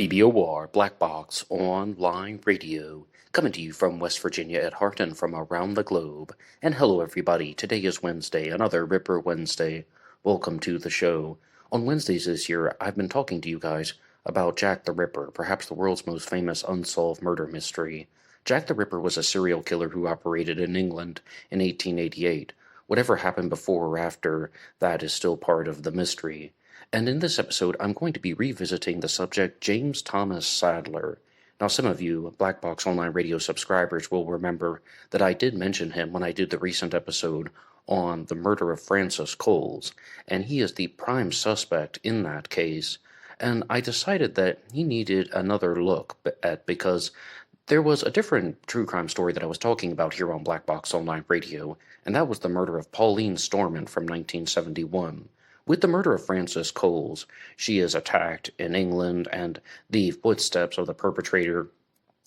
BBOR Black Box Online Radio, coming to you from West Virginia at heart and from around the globe. And hello everybody, today is Wednesday, another Ripper Wednesday. Welcome to the show. On Wednesdays this year, I've been talking to you guys about Jack the Ripper, perhaps the world's most famous unsolved murder mystery. Jack the Ripper was a serial killer who operated in England in 1888. Whatever happened before or after that is still part of the mystery. And in this episode, I'm going to be revisiting the subject James Thomas Sadler. Now, some of you Black Box Online Radio subscribers will remember that I did mention him when I did the recent episode on the murder of Francis Coles, and he is the prime suspect in that case. And I decided that he needed another look at because there was a different true crime story that I was talking about here on Black Box Online Radio, and that was the murder of Pauline Stormont from 1971. With the murder of Francis Coles, she is attacked in England, and the footsteps of the perpetrator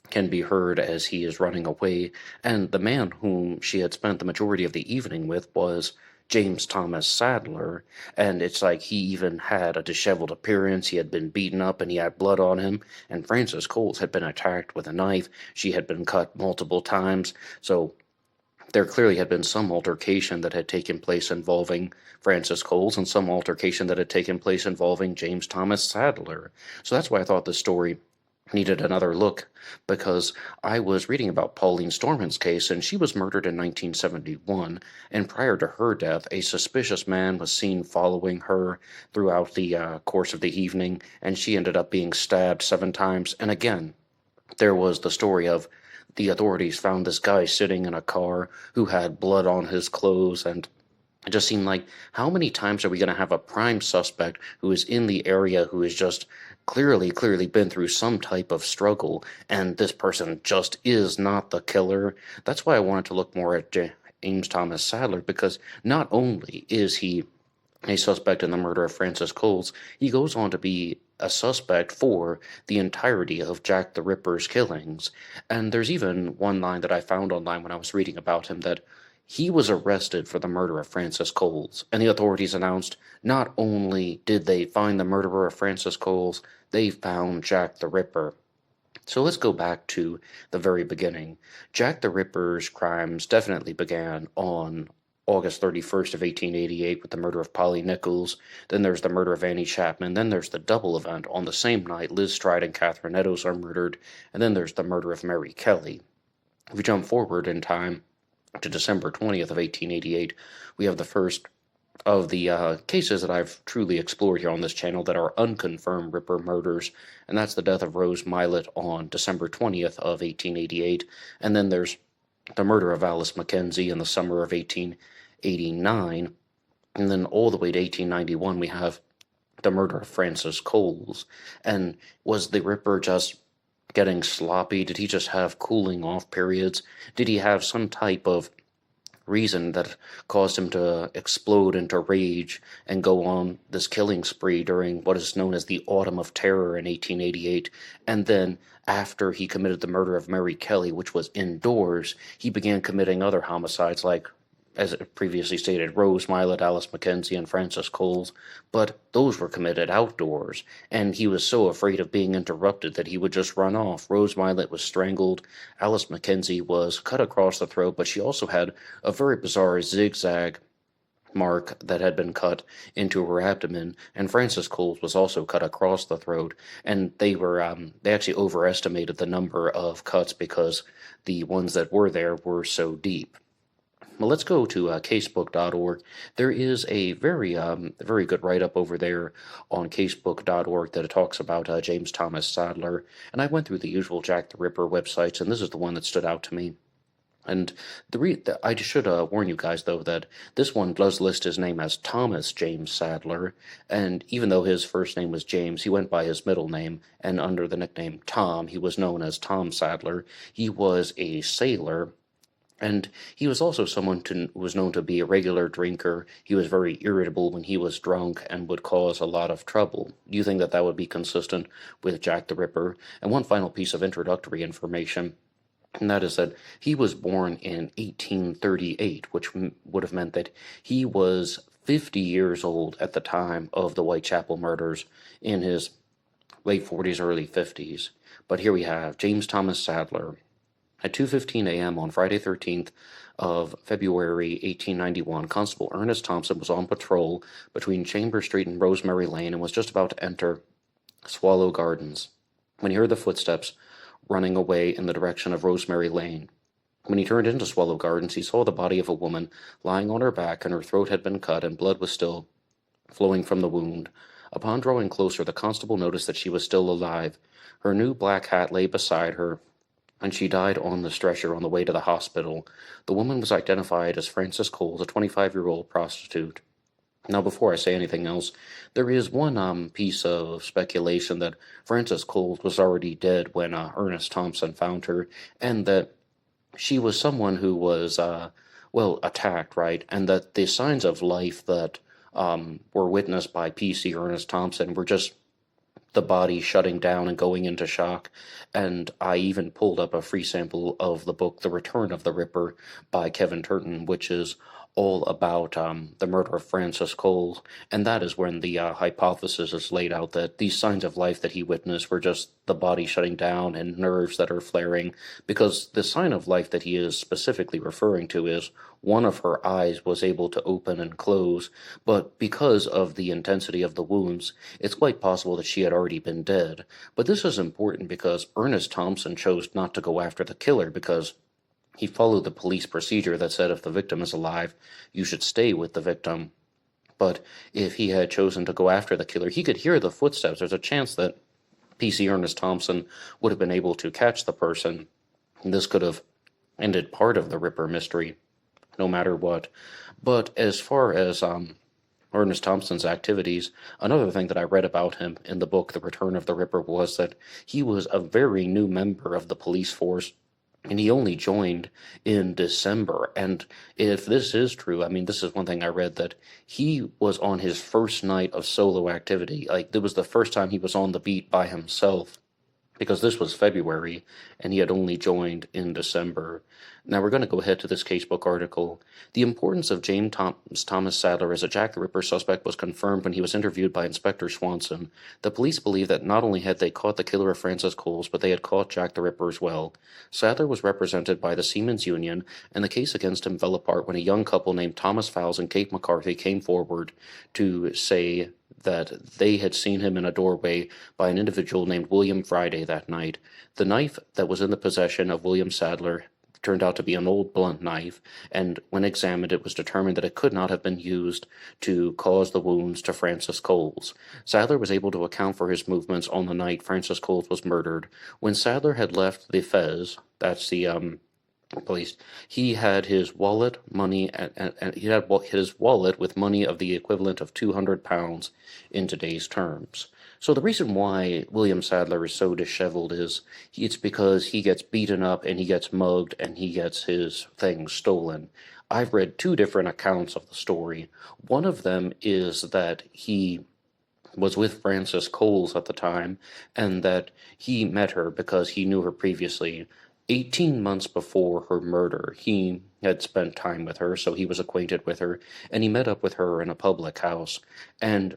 can be heard as he is running away, and the man whom she had spent the majority of the evening with was James Thomas Sadler, and it's like he even had a disheveled appearance, he had been beaten up, and he had blood on him, and Francis Coles had been attacked with a knife, she had been cut multiple times, so there clearly had been some altercation that had taken place involving Francis Coles and some altercation that had taken place involving James Thomas Sadler. So that's why I thought this story needed another look, because I was reading about Pauline Stormont's case, and she was murdered in 1971, and prior to her death, a suspicious man was seen following her throughout the course of the evening, and she ended up being stabbed 7 times, and again, there was the story of the authorities found this guy sitting in a car who had blood on his clothes, and it just seemed like, how many times are we going to have a prime suspect who is in the area who has just clearly been through some type of struggle, and this person just is not the killer? That's why I wanted to look more at James Thomas Sadler, because not only is he a suspect in the murder of Francis Coles, he goes on to be a suspect for the entirety of Jack the Ripper's killings. And there's even one line that I found online when I was reading about him that he was arrested for the murder of Francis Coles, and the authorities announced not only did they find the murderer of Francis Coles, they found Jack the Ripper. So let's go back to the very beginning. Jack the Ripper's crimes definitely began on August 31st of 1888 with the murder of Polly Nichols, then there's the murder of Annie Chapman, then there's the double event on the same night Liz Stride and Catherine Eddowes are murdered, and then there's the murder of Mary Kelly. If we jump forward in time to December 20th of 1888, we have the first of the cases that I've truly explored here on this channel that are unconfirmed Ripper murders, and that's the death of Rose Mylett on December 20th of 1888, and then there's the murder of Alice Mackenzie in the summer of 1889, and then all the way to 1891 we have the murder of Francis Coles. And was the Ripper just getting sloppy? Did he just have cooling off periods? Did he have some type of reason that caused him to explode into rage and go on this killing spree during what is known as the Autumn of Terror in 1888, and then after he committed the murder of Mary Kelly, which was indoors, he began committing other homicides like, as previously stated, Rose Mylett, Alice Mackenzie, and Francis Coles, but those were committed outdoors, and he was so afraid of being interrupted that he would just run off. Rose Mylett was strangled, Alice Mackenzie was cut across the throat, but she also had a very bizarre zigzag mark that had been cut into her abdomen, and Francis Coles was also cut across the throat, and they actually overestimated the number of cuts because the ones that were there were so deep. Well, let's go to casebook.org. There is a very good write-up over there on casebook.org that talks about James Thomas Sadler, and I went through the usual Jack the Ripper websites, and this is the one that stood out to me. And I should warn you guys, though, that this one does list his name as Thomas James Sadler, and even though his first name was James, he went by his middle name, and under the nickname Tom, he was known as Tom Sadler. He was a sailor, and he was also someone who was known to be a regular drinker. He was very irritable when he was drunk and would cause a lot of trouble. Do you think that that would be consistent with Jack the Ripper? And one final piece of introductory information, and that is that he was born in 1838, which would have meant that he was 50 years old at the time of the Whitechapel murders in his late 40s, early 50s. But here we have James Thomas Sadler. At 2:15 a.m. on Friday 13th of February 1891, Constable Ernest Thompson was on patrol between Chambers Street and Rosemary Lane and was just about to enter Swallow Gardens when he heard the footsteps running away in the direction of Rosemary Lane. When he turned into Swallow Gardens, he saw the body of a woman lying on her back, and her throat had been cut, and blood was still flowing from the wound. Upon drawing closer, the constable noticed that she was still alive. Her new black hat lay beside her, and she died on the stretcher on the way to the hospital. The woman was identified as Frances Coles, a 25-year-old prostitute. Now, before I say anything else, there is one piece of speculation that Frances Coles was already dead when Ernest Thompson found her, and that she was someone who was, attacked, right? And that the signs of life that were witnessed by PC Ernest Thompson were just the body shutting down and going into shock. And I even pulled up a free sample of the book The Return of the Ripper by Kevin Turton, which is all about the murder of Frances Coles, and that is when the hypothesis is laid out that these signs of life that he witnessed were just the body shutting down and nerves that are flaring, because the sign of life that he is specifically referring to is one of her eyes was able to open and close, but because of the intensity of the wounds, it's quite possible that she had already been dead. But this is important because Ernest Thompson chose not to go after the killer, because he followed the police procedure that said if the victim is alive, you should stay with the victim. But if he had chosen to go after the killer, he could hear the footsteps. There's a chance that PC Ernest Thompson would have been able to catch the person, and this could have ended part of the Ripper mystery, no matter what. But as far as Ernest Thompson's activities, another thing that I read about him in the book The Return of the Ripper was that he was a very new member of the police force, and he only joined in December. And if this is true, I mean, this is one thing I read, that he was on his first night of solo activity. Like, it was the first time he was on the beat by himself, because this was February, and he had only joined in December. Now we're going to go ahead to this casebook article. The importance of James Thomas Sadler as a Jack the Ripper suspect was confirmed when he was interviewed by Inspector Swanson. The police believed that not only had they caught the killer of Frances Coles, but they had caught Jack the Ripper as well. Sadler was represented by the Seamen's Union, and the case against him fell apart when a young couple named Thomas Fowles and Kate McCarthy came forward to say that they had seen him in a doorway by an individual named William Friday that night. The knife that was in the possession of William Sadler turned out to be an old blunt knife, and when examined it was determined that it could not have been used to cause the wounds to Frances Coles. Sadler was able to account for his movements on the night Frances Coles was murdered. When Sadler had left the Fez, that's the police, he had his wallet, money, and he had his wallet with money of the equivalent of 200 pounds in today's terms. So the reason why William Sadler is so disheveled is it's because he gets beaten up and he gets mugged and he gets his things stolen. I've read two different accounts of the story. One of them is that he was with Frances Coles at the time, and that he met her because he knew her previously. 18 months before her murder, he had spent time with her, so he was acquainted with her, and he met up with her in a public house, and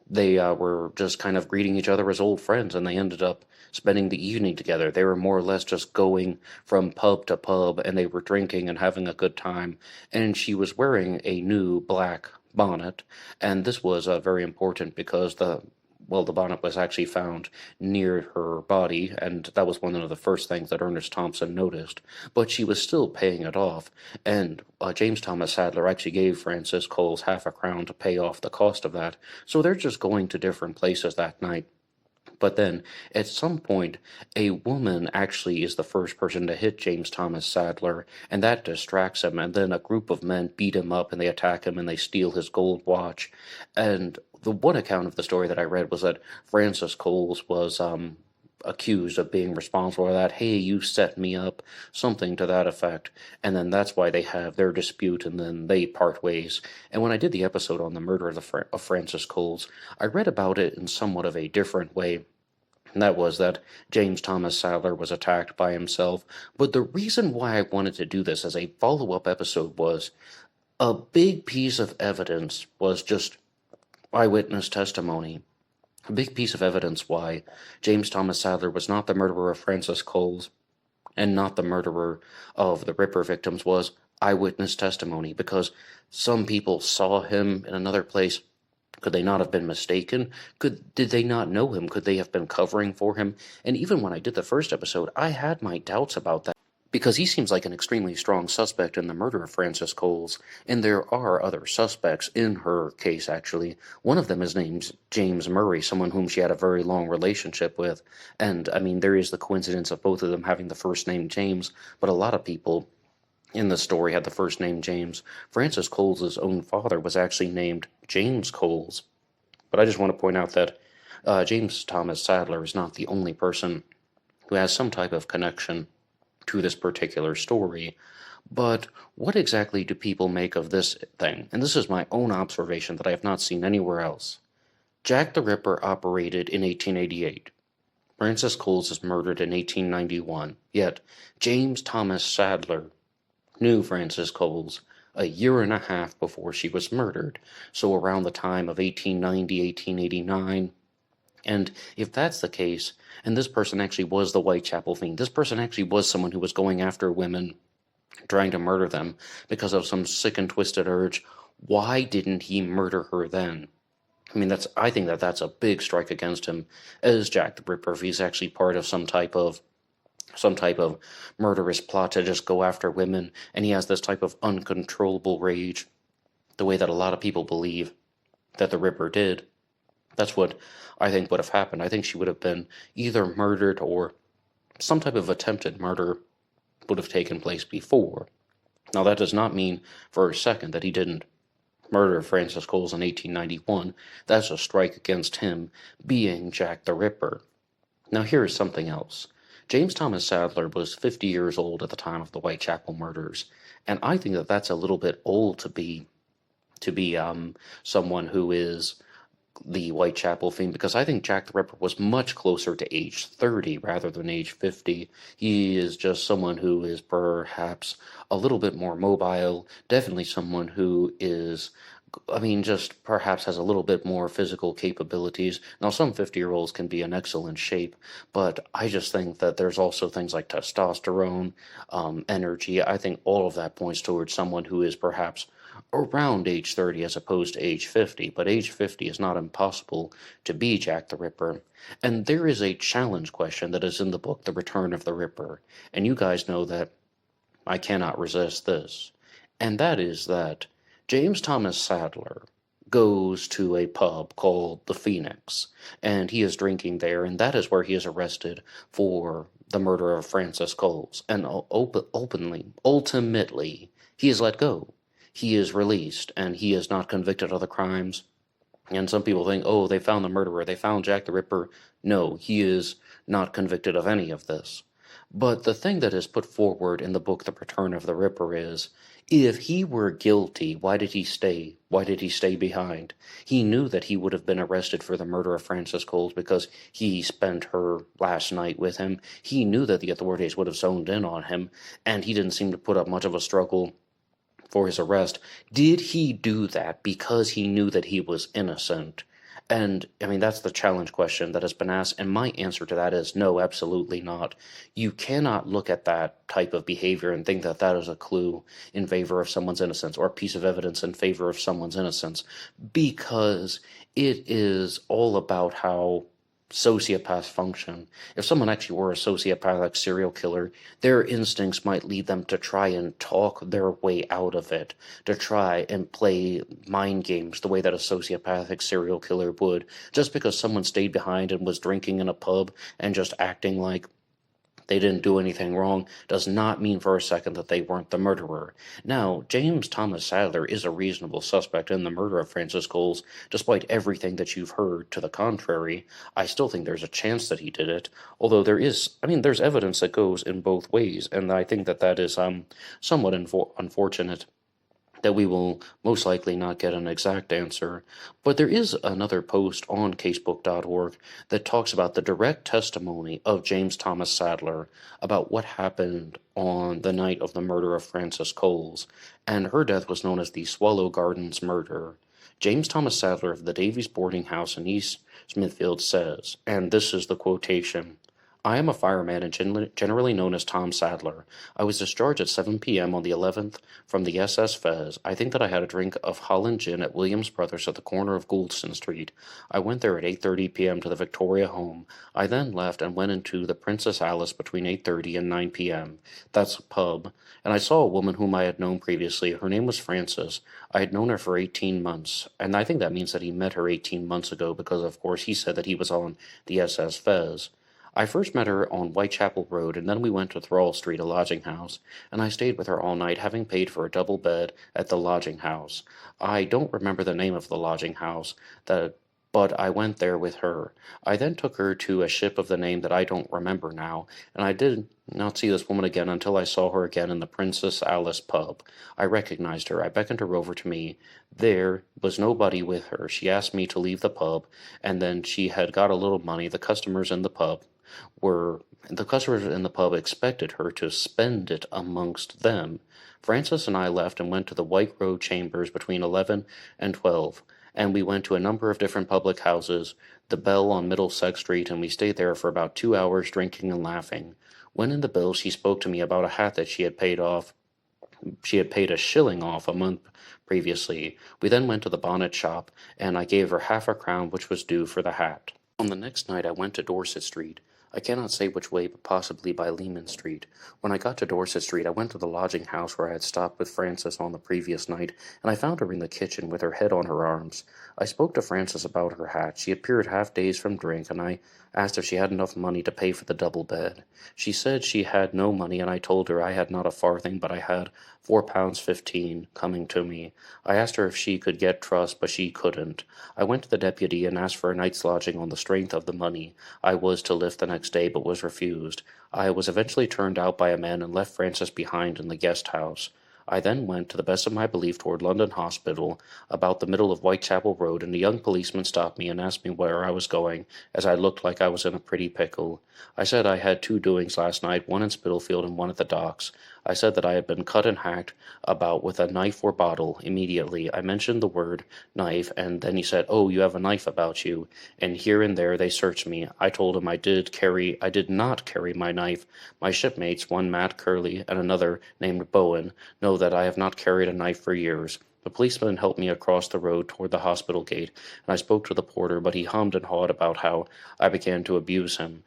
they were just kind of greeting each other as old friends, and they ended up spending the evening together. They were more or less just going from pub to pub, and they were drinking and having a good time, and she was wearing a new black bonnet, and this was very important because the bonnet was actually found near her body, and that was one of the first things that Ernest Thompson noticed. But she was still paying it off, and James Thomas Sadler actually gave Frances Coles half a crown to pay off the cost of that. So they're just going to different places that night. But then, at some point, a woman actually is the first person to hit James Thomas Sadler, and that distracts him, and then a group of men beat him up, and they attack him, and they steal his gold watch. And the one account of the story that I read was that Frances Coles was accused of being responsible for that. Hey, you set me up, something to that effect. And then that's why they have their dispute, and then they part ways. And when I did the episode on the murder of Frances Coles, I read about it in somewhat of a different way. And that was that James Thomas Sadler was attacked by himself. But the reason why I wanted to do this as a follow-up episode was a big piece of evidence was just eyewitness testimony. A big piece of evidence why James Thomas Sadler was not the murderer of Frances Coles and not the murderer of the Ripper victims was eyewitness testimony, because some people saw him in another place. Could they not have been mistaken? Did they not know him? Could they have been covering for him? And even when I did the first episode, I had my doubts about that, because he seems like an extremely strong suspect in the murder of Frances Coles, and there are other suspects in her case, actually. One of them is named James Murray, someone whom she had a very long relationship with, and, I mean, there is the coincidence of both of them having the first name James, but a lot of people in the story had the first name James. Frances Coles' own father was actually named James Coles. But I just want to point out that James Thomas Sadler is not the only person who has some type of connection to this particular story. But what exactly do people make of this thing? And this is my own observation that I have not seen anywhere else. Jack the Ripper operated in 1888. Frances Coles is murdered in 1891. Yet James Thomas Sadler knew Frances Coles a year and a half before she was murdered, so around the time of 1890, 1889. And if that's the case, and this person actually was the Whitechapel fiend, this person actually was someone who was going after women, trying to murder them because of some sick and twisted urge, why didn't he murder her then? I mean, I think that's a big strike against him as Jack the Ripper, if he's actually part of some type of murderous plot to just go after women, and he has this type of uncontrollable rage, the way that a lot of people believe that the Ripper did. That's what I think would have happened. I think she would have been either murdered or some type of attempted murder would have taken place before. Now, that does not mean for a second that he didn't murder Frances Coles in 1891. That's a strike against him being Jack the Ripper. Now, here is something else. James Thomas Sadler was 50 years old at the time of the Whitechapel murders, and I think that that's a little bit old to be someone who is the Whitechapel fiend, because I think Jack the Ripper was much closer to age 30 rather than age 50. He is just someone who is perhaps a little bit more mobile, definitely someone who is, I mean, just perhaps has a little bit more physical capabilities. Now, some 50-year-olds can be in excellent shape, but I just think that there's also things like testosterone, energy. I think all of that points towards someone who is perhaps around age 30 as opposed to age 50, but age 50 is not impossible to be Jack the Ripper. And there is a challenge question that is in the book, The Return of the Ripper, and you guys know that I cannot resist this, and that is that James Thomas Sadler goes to a pub called the Phoenix, and he is drinking there, and that is where he is arrested for the murder of Frances Coles, and ultimately, he is let go. He is released, and he is not convicted of the crimes. And some people think, oh, they found the murderer, they found Jack the Ripper. No, he is not convicted of any of this. But the thing that is put forward in the book, The Return of the Ripper, is, if he were guilty, why did he stay? Why did he stay behind? He knew that he would have been arrested for the murder of Frances Coles because he spent her last night with him. He knew that the authorities would have zoned in on him, and he didn't seem to put up much of a struggle for his arrest. Did he do that because he knew that he was innocent? And, I mean, that's the challenge question that has been asked, and my answer to that is no, absolutely not. You cannot look at that type of behavior and think that that is a clue in favor of someone's innocence or a piece of evidence in favor of someone's innocence, because it is all about how sociopaths function. If someone actually were a sociopathic serial killer, their instincts might lead them to try and talk their way out of it, to try and play mind games the way that a sociopathic serial killer would. Just because someone stayed behind and was drinking in a pub and just acting like they didn't do anything wrong does not mean for a second that they weren't the murderer. Now, James Thomas Sadler is a reasonable suspect in the murder of Frances Coles, despite everything that you've heard to the contrary. I still think there's a chance that he did it, although there's evidence that goes in both ways, and I think that that is somewhat unfortunate that we will most likely not get an exact answer. But there is another post on casebook.org that talks about the direct testimony of James Thomas Sadler about what happened on the night of the murder of Frances Coles, and her death was known as the Swallow Gardens murder. James Thomas Sadler of the Davies boarding house in East Smithfield says, and this is the quotation. I am a fireman and generally known as Tom Sadler. I was discharged at 7 p.m. on the 11th from the SS Fez. I think that I had a drink of Holland gin at Williams Brothers at the corner of Goulston Street. I went there at 8:30 p.m. to the Victoria home. I then left and went into the Princess Alice between 8:30 and 9 p.m. That's a pub. And I saw a woman whom I had known previously. Her name was Frances. I had known her for 18 months. And I think that means that he met her 18 months ago because, of course, he said that he was on the SS Fez. I first met her on Whitechapel Road, and then we went to Thrall Street, a lodging house, and I stayed with her all night, having paid for a double bed at the lodging house. I don't remember the name of the lodging house, but I went there with her. I then took her to a ship of the name that I don't remember now, and I did not see this woman again until I saw her again in the Princess Alice pub. I recognized her. I beckoned her over to me. There was nobody with her. She asked me to leave the pub, and then she had got a little money. The customers in the pub expected her to spend it amongst them. Frances and I left and went to the White Road Chambers between 11 and 12, and we went to a number of different public houses, the Bell on Middlesex Street, and we stayed there for about 2 hours drinking and laughing. When in the bill, she spoke to me about a hat that she had paid off. She had paid a shilling off a month previously. We then went to the bonnet shop, and I gave her half a crown which was due for the hat. On the next night I went to Dorset Street. I cannot say which way, but possibly by Leman Street. When I got to Dorset Street, I went to the lodging house where I had stopped with Frances on the previous night, and I found her in the kitchen with her head on her arms. I spoke to Frances about her hat. She appeared half dazed from drink, and I asked if she had enough money to pay for the double bed. She said she had no money, and I told her I had not a farthing, but I had £4.15 coming to me. I asked her if she could get trust, but she couldn't. I went to the deputy and asked for a night's lodging on the strength of the money I was to lift the next day, but was refused. I was eventually turned out by a man and left Frances behind in the guest house. I then went, to the best of my belief, toward London Hospital, about the middle of Whitechapel Road, and a young policeman stopped me and asked me where I was going, as I looked like I was in a pretty pickle. I said I had 2 doings last night, one in Spitalfield and one at the docks. I said that I had been cut and hacked about with a knife or bottle. Immediately I mentioned the word knife, and then he said, "Oh, you have a knife about you," and here and there they searched me. I told him I did not carry my knife. My shipmates, one Matt Curley and another named Bowen, know that I have not carried a knife for years. The policeman helped me across the road toward the hospital gate, and I spoke to the porter, but he hummed and hawed about how I began to abuse him.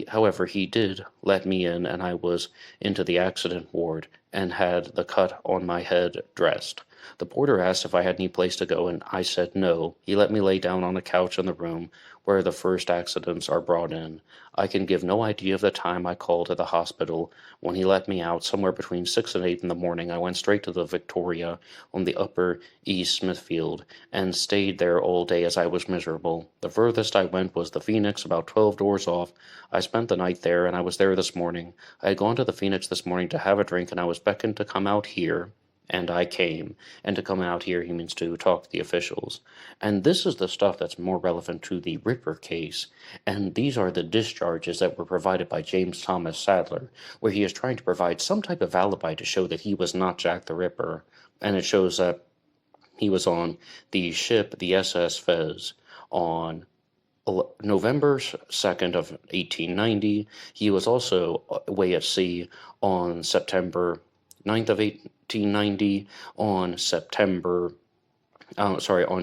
However, he did let me in, and I was into the accident ward, and had the cut on my head dressed. The porter asked if I had any place to go, and I said no. He let me lay down on a couch in the room where the first accidents are brought in. I can give no idea of the time I called at the hospital. When he let me out, somewhere between 6 and 8 in the morning, I went straight to the Victoria on the Upper East Smithfield, and stayed there all day as I was miserable. The furthest I went was the Phoenix, about 12 doors off. I spent the night there, and I was there this morning. I had gone to the Phoenix this morning to have a drink, and I was beckoned to come out here. And I came. And to come out here, he means to talk to the officials. And this is the stuff that's more relevant to the Ripper case. And these are the discharges that were provided by James Thomas Sadler, where he is trying to provide some type of alibi to show that he was not Jack the Ripper. And it shows that he was on the ship, the SS Fez, on November 2nd of 1890. He was also away at sea on September 9th of 1890, on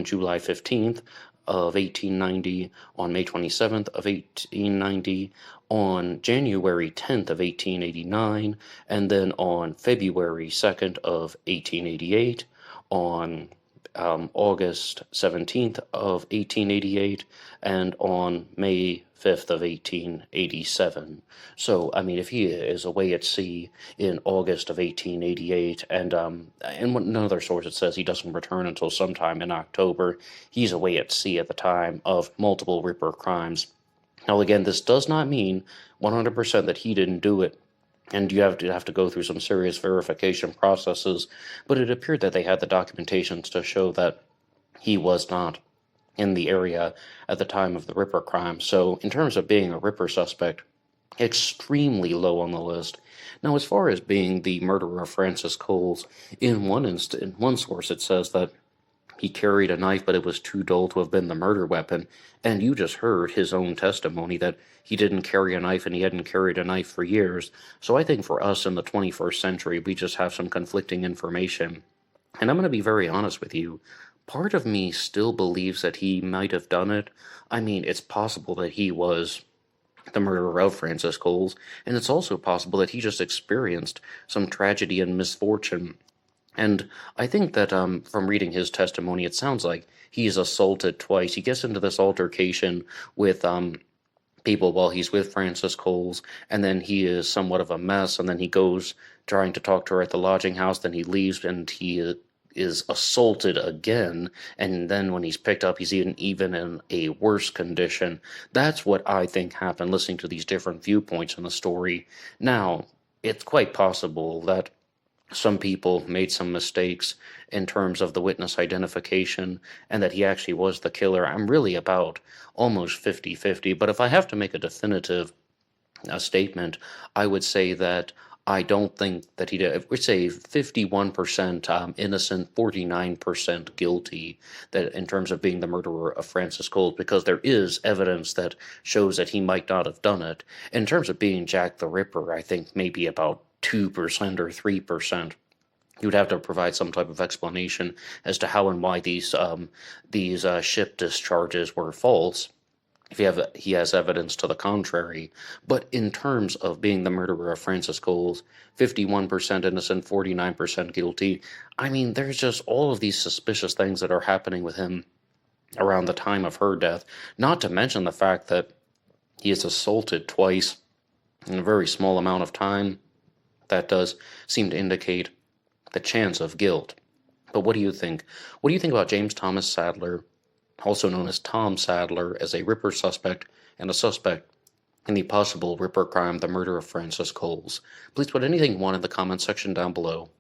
July 15th of 1890, on May 27th of 1890, on January 10th of 1889, and then on February 2nd of 1888, on August 17th of 1888, and on May 5th of 1887. So, I mean, if he is away at sea in August of 1888, and in another source it says he doesn't return until sometime in October, he's away at sea at the time of multiple Ripper crimes. Now, again, this does not mean 100% that he didn't do it, and you have to go through some serious verification processes, but it appeared that they had the documentations to show that he was not in the area at the time of the Ripper crime. So in terms of being a Ripper suspect, extremely low on the list. Now, as far as being the murderer of Frances Coles, in one source it says that he carried a knife, but it was too dull to have been the murder weapon. And you just heard his own testimony that he didn't carry a knife and he hadn't carried a knife for years. So I think for us in the 21st century, we just have some conflicting information. And I'm going to be very honest with you. Part of me still believes that he might have done it. I mean, it's possible that he was the murderer of Francis Coles, and it's also possible that he just experienced some tragedy and misfortune. And I think that from reading his testimony, it sounds like he's assaulted twice. He gets into this altercation with people while he's with Francis Coles, and then he is somewhat of a mess, and then he goes trying to talk to her at the lodging house, then he leaves, and he is assaulted again, and then when he's picked up, he's even in a worse condition. That's what I think happened, listening to these different viewpoints in the story. Now, it's quite possible that some people made some mistakes in terms of the witness identification and that he actually was the killer. I'm really about almost 50-50, but if I have to make a definitive statement, I would say that I don't think that he did. If we say 51% innocent, 49% guilty, that in terms of being the murderer of Francis Coles, because there is evidence that shows that he might not have done it. In terms of being Jack the Ripper, I think maybe about 2% or 3%. You'd have to provide some type of explanation as to how and why these ship discharges were false, if he has evidence to the contrary. But in terms of being the murderer of Francis Coles, 51% innocent, 49% guilty, I mean, there's just all of these suspicious things that are happening with him around the time of her death, not to mention the fact that he is assaulted twice in a very small amount of time. That does seem to indicate the chance of guilt. But what do you think? What do you think about James Thomas Sadler, also known as Tom Sadler, as a Ripper suspect and a suspect in the possible Ripper crime, the murder of Francis Coles? Please put anything you want in the comment section down below.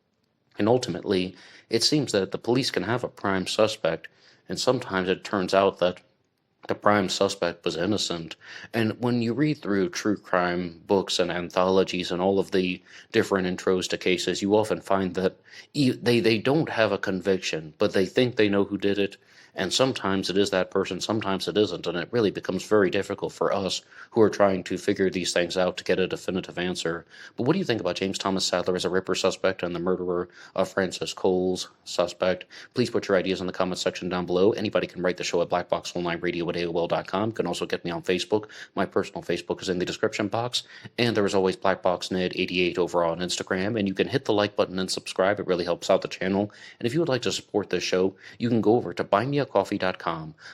And ultimately, it seems that the police can have a prime suspect, and sometimes it turns out that the prime suspect was innocent. And when you read through true crime books and anthologies and all of the different intros to cases, you often find that they don't have a conviction, but they think they know who did it. And sometimes it is that person, sometimes it isn't, and it really becomes very difficult for us who are trying to figure these things out to get a definitive answer. But what do you think about James Thomas Sadler as a Ripper suspect and the murderer of Francis Coles suspect? Please put your ideas in the comment section down below. Anybody can write the show at BlackBoxOnlineRadio@AOL.com. You can also get me on Facebook. My personal Facebook is in the description box. And there is always BlackBoxNed88 over on Instagram. And you can hit the like button and subscribe. It really helps out the channel. And if you would like to support this show, you can go over to BuyMeACoffee.com.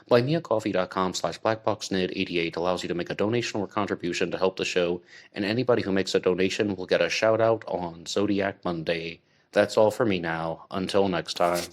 BuyMeACoffee.com/BlackBoxNed88 allows you to make a donation or contribution to help the show, and anybody who makes a donation will get a shout out on Zodiac Monday. That's all for me now. Until next time.